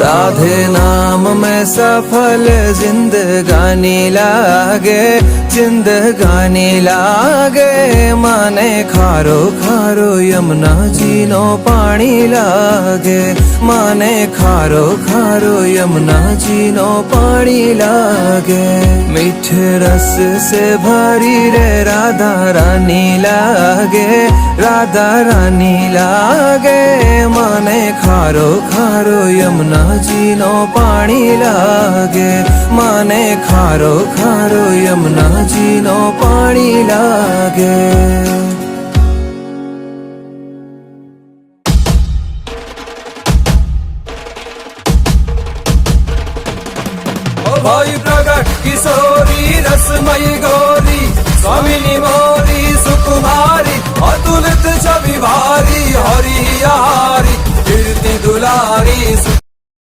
राधे नाम में सफल जिंदगानी लागे, जिंदगानी लागे। माने खारो खारो यमुना जी नो पानी लागे, माने खारो खारो यमुना जी नो पानी लागे। मीठे रस से भरी रे राधा रानी लागे, राधा रानी लागे। माने खारो खारो यमुना जी नो पानी लागे, माने खारो खारो यमुना जी नो पानी लागे। भाई प्रगट किशोरी रसमयी गौरी, स्वामिनी मोरी सुकुमारी, अतुलित छवि भारी, हरि हारी कीर्ति दुलारी।